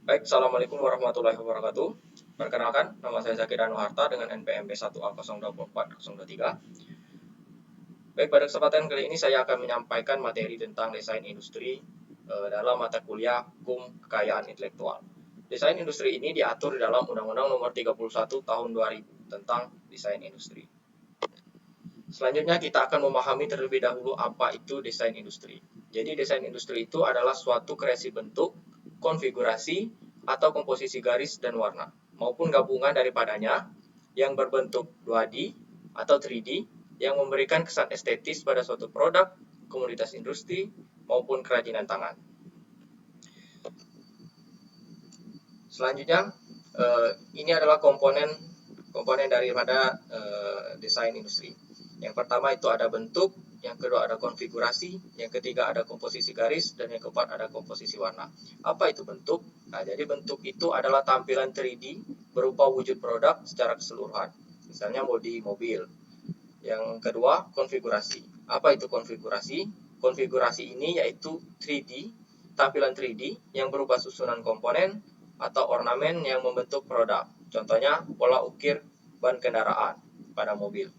Baik, Assalamualaikum warahmatullahi wabarakatuh. Perkenalkan, nama saya Zakir Anuharta dengan NPMP 1A024-023. Baik, pada kesempatan kali ini saya akan menyampaikan materi tentang desain industri dalam mata kuliah Hukum Kekayaan Intelektual. Desain industri ini diatur di dalam Undang-Undang Nomor 31 Tahun 2000 tentang desain industri. Selanjutnya kita akan memahami terlebih dahulu apa itu desain industri. Jadi desain industri itu adalah suatu kreasi bentuk, konfigurasi, atau komposisi garis dan warna, maupun gabungan daripadanya yang berbentuk 2D atau 3D yang memberikan kesan estetis pada suatu produk, komoditas industri, maupun kerajinan tangan. Selanjutnya, ini adalah komponen daripada desain industri. Yang pertama itu ada bentuk, yang kedua ada konfigurasi, yang ketiga ada komposisi garis, dan yang keempat ada komposisi warna. Apa itu bentuk? Nah, jadi bentuk itu adalah tampilan 3D berupa wujud produk secara keseluruhan. Misalnya bodi mobil. Yang kedua, konfigurasi. Apa itu konfigurasi? Konfigurasi ini yaitu 3D, tampilan 3D yang berupa susunan komponen atau ornamen yang membentuk produk. Contohnya pola ukir ban kendaraan pada mobil.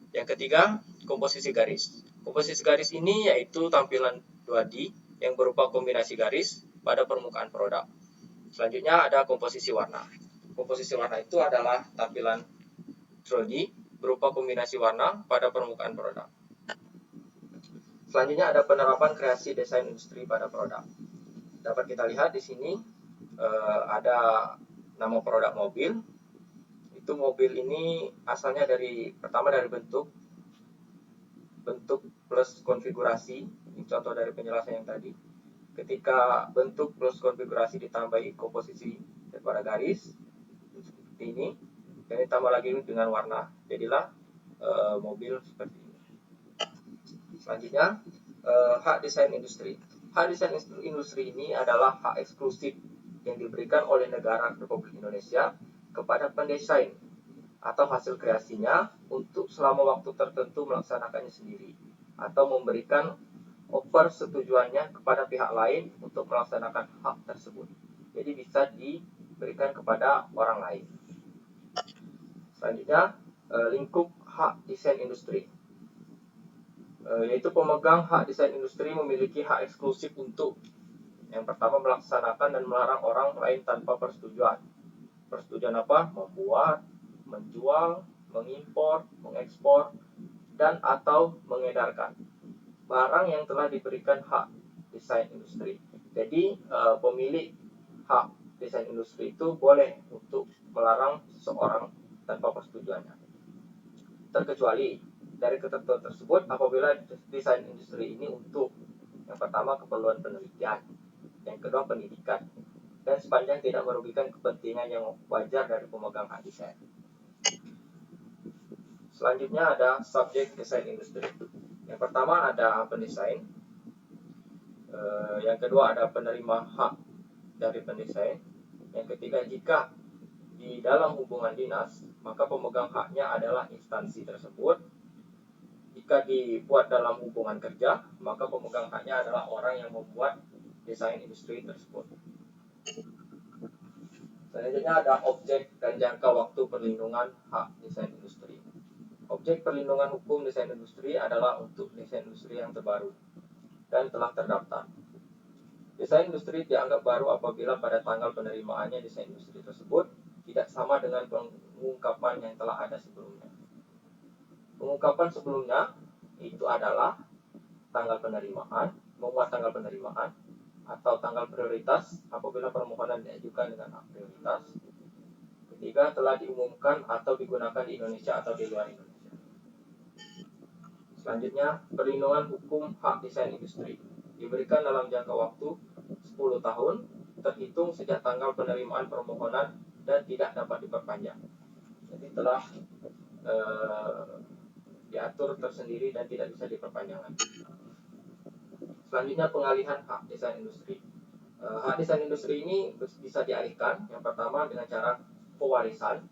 Yang ketiga, komposisi garis. Komposisi garis ini yaitu tampilan 2D yang berupa kombinasi garis pada permukaan produk. Selanjutnya ada komposisi warna. Komposisi warna itu adalah tampilan 3D berupa kombinasi warna pada permukaan produk. Selanjutnya ada penerapan kreasi desain industri pada produk. Dapat kita lihat di sini ada nama produk mobil. Itu mobil ini asalnya pertama dari bentuk plus konfigurasi. Ini contoh dari penjelasan yang tadi. Ketika bentuk plus konfigurasi ditambahi komposisi daripada garis seperti ini, dan ditambah lagi dengan warna, jadilah mobil seperti ini. Selanjutnya, hak desain industri. Hak desain industri ini adalah hak eksklusif yang diberikan oleh negara Republik Indonesia kepada pendesain atau hasil kreasinya untuk selama waktu tertentu melaksanakannya sendiri atau memberikan persetujuannya kepada pihak lain untuk melaksanakan hak tersebut. Jadi bisa diberikan kepada orang lain. Selanjutnya, lingkup hak desain industri, yaitu pemegang hak desain industri memiliki hak eksklusif untuk yang pertama melaksanakan dan melarang orang lain tanpa persetujuan. Persetujuan apa? Membuat, menjual, mengimpor, mengekspor, dan atau mengedarkan barang yang telah diberikan hak desain industri. Jadi pemilik hak desain industri itu boleh untuk melarang seseorang tanpa persetujuannya. Terkecuali dari ketentuan tersebut apabila desain industri ini untuk yang pertama keperluan penelitian, yang kedua pendidikan, dan sepanjang tidak merugikan kepentingan yang wajar dari pemegang hak desain. Selanjutnya ada subjek desain industri. Yang pertama ada pendesain, yang kedua ada penerima hak dari pendesain, yang ketiga jika di dalam hubungan dinas maka pemegang haknya adalah instansi tersebut. Jika dibuat dalam hubungan kerja maka pemegang haknya adalah orang yang membuat desain industri tersebut. Selanjutnya ada objek dan jangka waktu perlindungan hak desain industri. Objek perlindungan hukum desain industri adalah untuk desain industri yang terbaru dan telah terdaftar. Desain industri dianggap baru apabila pada tanggal penerimaannya desain industri tersebut tidak sama dengan pengungkapan yang telah ada sebelumnya. Pengungkapan sebelumnya itu adalah tanggal penerimaan, memuat tanggal penerimaan, atau tanggal prioritas apabila permohonan diajukan dengan hak prioritas. Ketiga, telah diumumkan atau digunakan di Indonesia atau di luar Indonesia. Selanjutnya, perlindungan hukum hak desain industri diberikan dalam jangka waktu 10 tahun terhitung sejak tanggal penerimaan permohonan dan tidak dapat diperpanjang. Jadi telah diatur tersendiri dan tidak bisa diperpanjang lagi. Selanjutnya pengalihan hak desain industri. Hak desain industri ini bisa dialihkan. Yang pertama dengan cara pewarisan,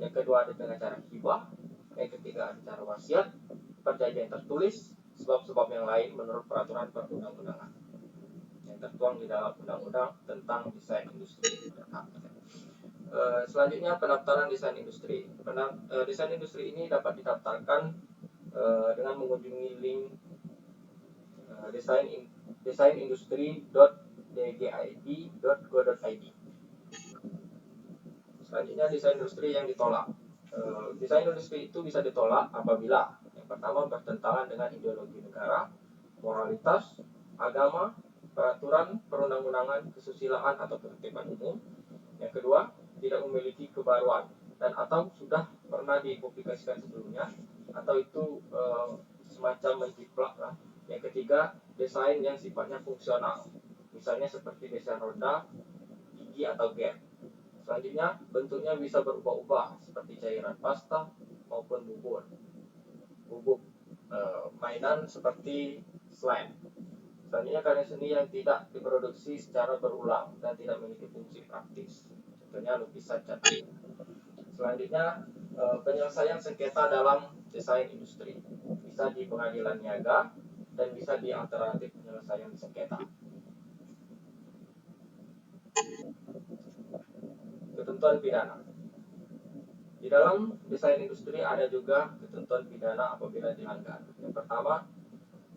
yang kedua dengan cara hibah, yang ketiga dengan cara wasiat, perjanjian tertulis, sebab-sebab yang lain menurut peraturan perundang-undangan. Yang tertuang di dalam undang-undang tentang desain industri. Selanjutnya pendaftaran desain industri. Desain industri ini dapat didaftarkan dengan mengunjungi link desainindustri.dgid.go.id. Selanjutnya desain industri yang ditolak. Desain industri itu bisa ditolak apabila yang pertama bertentangan dengan ideologi negara, moralitas, agama, peraturan perundang-undangan, kesusilaan atau ketertiban umum. Yang kedua, tidak memiliki kebaruan dan atau sudah pernah dipublikasikan sebelumnya atau itu semacam menjiplak lah. Yang ketiga, desain yang sifatnya fungsional, misalnya seperti desain roda, gigi atau gap. Selanjutnya, bentuknya bisa berubah-ubah seperti cairan pasta maupun bubuk mainan seperti slime. Selanjutnya, karya seni yang tidak diproduksi secara berulang dan tidak memiliki fungsi praktis, contohnya lukisan cat. Selanjutnya, penyelesaian sengketa dalam desain industri bisa di pengadilan niaga dan bisa di alternatif penyelesaian sengketa. Ketentuan pidana. Di dalam desain industri ada juga ketentuan pidana apabila dilanggar. Yang pertama,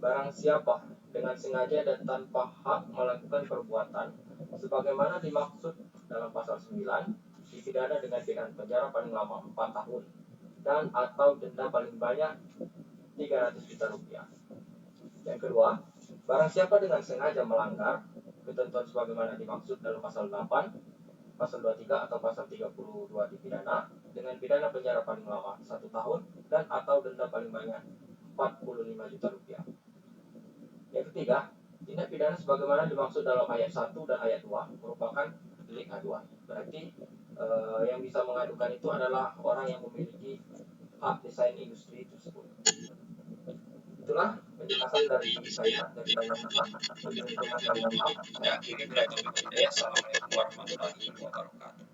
barang siapa dengan sengaja dan tanpa hak melakukan perbuatan sebagaimana dimaksud dalam pasal 9 dipidana dengan pidana penjara paling lama 4 tahun dan atau denda paling banyak 300 juta rupiah. Yang kedua, barang siapa dengan sengaja melanggar ketentuan sebagaimana dimaksud dalam pasal 8, pasal 23 atau pasal 32 dipidana dengan pidana penjara paling lama 1 tahun dan atau denda paling banyak 45 juta rupiah. Yang ketiga, tindak pidana sebagaimana dimaksud dalam ayat 1 dan ayat 2 merupakan delik aduan. Berarti yang bisa mengadukan itu adalah orang yang memiliki hak desain industri tersebut. Itulah penjelasan dari saya dari banyak tempat. Saya akhiri belajar. Assalamualaikum warahmatullahi wabarakatuh.